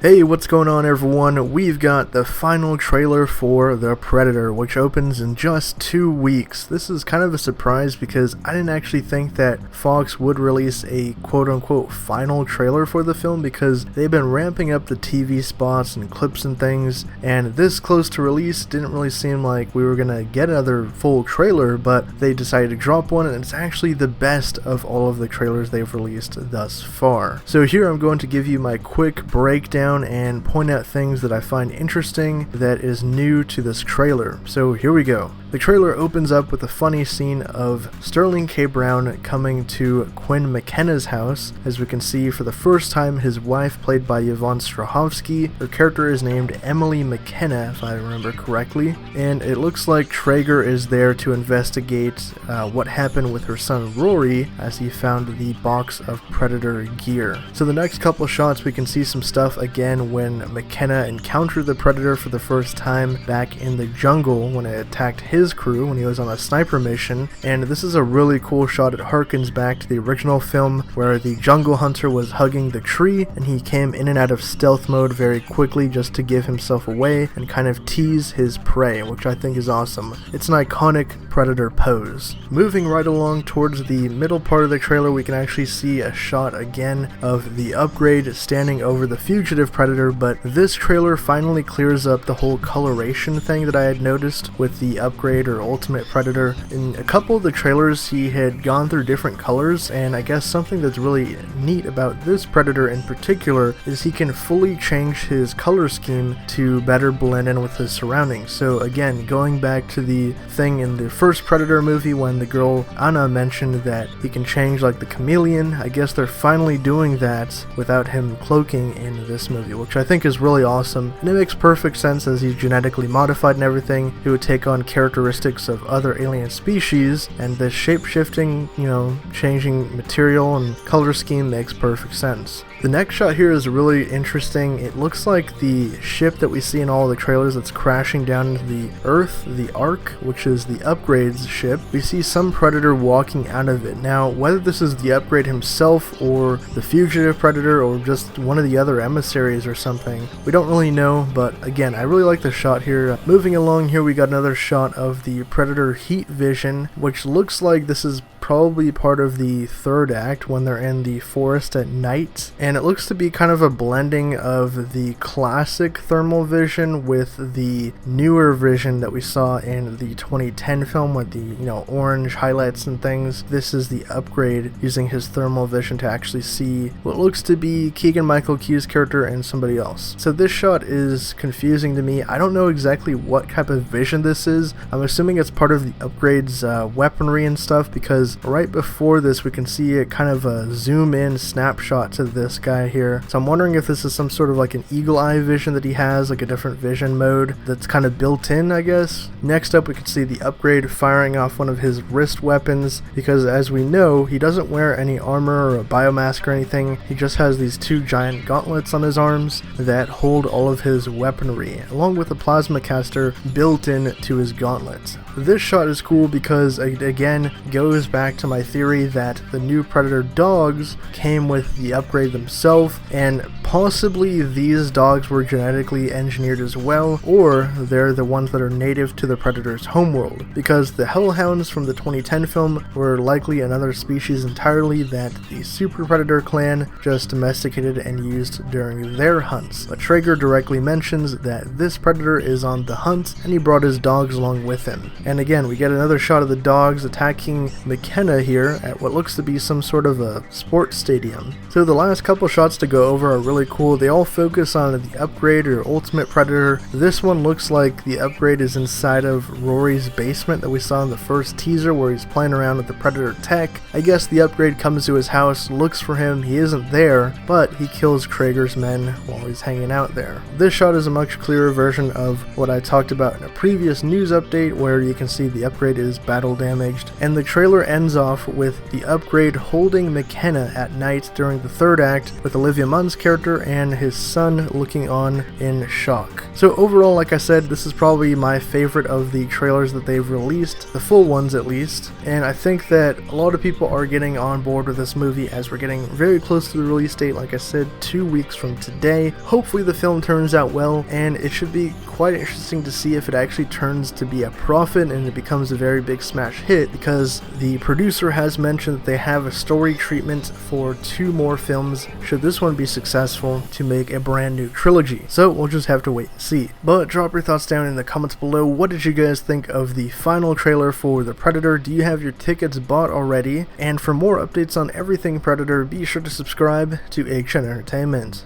Hey, what's going on everyone? We've got the final trailer for The Predator, which opens in just 2 weeks. This is kind of a surprise because I didn't actually think that Fox would release a quote-unquote final trailer for the film because they've been ramping up the TV spots and clips and things, and this close to release didn't really seem like we were gonna get another full trailer, but they decided to drop one, and it's actually the best of all of the trailers they've released thus far. So here I'm going to give you my quick breakdown and point out things that I find interesting that is new to this trailer. So here we go. The trailer opens up with a funny scene of Sterling K. Brown coming to Quinn McKenna's house. As we can see, for the first time, his wife, played by Yvonne Strahovski, her character is named Emily McKenna, if I remember correctly, and it looks like Traeger is there to investigate what happened with her son Rory as he found the box of Predator gear. So the next couple shots we can see some stuff again when McKenna encountered the Predator for the first time back in the jungle when it attacked his crew when he was on a sniper mission, and this is a really cool shot. It harkens back to the original film where the jungle hunter was hugging the tree and he came in and out of stealth mode very quickly just to give himself away and kind of tease his prey, which I think is awesome. It's an iconic Predator pose. Moving right along towards the middle part of the trailer, we can actually see a shot again of the Upgrade standing over the fugitive Predator, but this trailer finally clears up the whole coloration thing that I had noticed with the Upgrade or Ultimate Predator. In a couple of the trailers he had gone through different colors, and I guess something that's really neat about this Predator in particular is he can fully change his color scheme to better blend in with his surroundings. So again, going back to the thing in the first Predator movie when the girl Anna mentioned that he can change like the chameleon, I guess they're finally doing that without him cloaking in this movie, which I think is really awesome, and it makes perfect sense as he's genetically modified and everything. He would take on characteristics of other alien species, and this shape-shifting, changing material and color scheme makes perfect sense. The next shot here is really interesting. It looks like the ship that we see in all the trailers that's crashing down into the Earth, the Ark, which is the Upgrade's ship. We see some Predator walking out of it. Now, whether this is the Upgrade himself or the fugitive Predator or just one of the other emissaries or something, we don't really know, but again, I really like the shot here. Moving along here, we got another shot of the Predator heat vision, which looks like this is probably part of the third act when they're in the forest at night, and it looks to be kind of a blending of the classic thermal vision with the newer vision that we saw in the 2010 film with the orange highlights and things. This is the Upgrade using his thermal vision to actually see what looks to be Keegan-Michael Key's character and somebody else. So this shot is confusing to me. I don't know exactly what type of vision this is. I'm assuming it's part of the Upgrade's weaponry and stuff, because right before this we can see a kind of a zoom in snapshot to this guy here. So I'm wondering if this is some sort of like an eagle eye vision that he has, like a different vision mode that's kind of built in, I guess. Next up we can see the Upgrade firing off one of his wrist weapons, because as we know, he doesn't wear any armor or a biomask or anything. He just has these two giant gauntlets on his arms that hold all of his weaponry, along with a plasma caster built in to his gauntlets. This shot is cool because it again goes back to my theory that the new Predator dogs came with the Upgrade themselves, and possibly these dogs were genetically engineered as well, or they're the ones that are native to the Predator's homeworld, because the Hellhounds from the 2010 film were likely another species entirely that the Super Predator clan just domesticated and used during their hunts. But Traeger directly mentions that this Predator is on the hunt and he brought his dogs along with him. And again, we get another shot of the dogs attacking McKenna here at what looks to be some sort of a sports stadium. So the last couple shots to go over are really cool. They all focus on the Upgrade or Ultimate Predator. This one looks like the Upgrade is inside of Rory's basement that we saw in the first teaser where he's playing around with the Predator tech. I guess the Upgrade comes to his house, looks for him, he isn't there, but he kills Traeger's men while he's hanging out there. This shot is a much clearer version of what I talked about in a previous news update where you can see the Upgrade is battle damaged, and the trailer ends off with the Upgrade holding McKenna at night during the third act with Olivia Munn's character and his son looking on in shock. So overall, like I said, this is probably my favorite of the trailers that they've released, the full ones at least, and I think that a lot of people are getting on board with this movie as we're getting very close to the release date, like I said, 2 weeks from today. Hopefully the film turns out well, and it should be quite interesting to see if it actually turns to be a profit and it becomes a very big smash hit, because the producer has mentioned that they have a story treatment for 2 more films should this one be successful to make a brand new trilogy. So we'll just have to wait and see. But drop your thoughts down in the comments below. What did you guys think of the final trailer for The Predator? Do you have your tickets bought already? And for more updates on everything Predator, be sure to subscribe to Action Entertainment.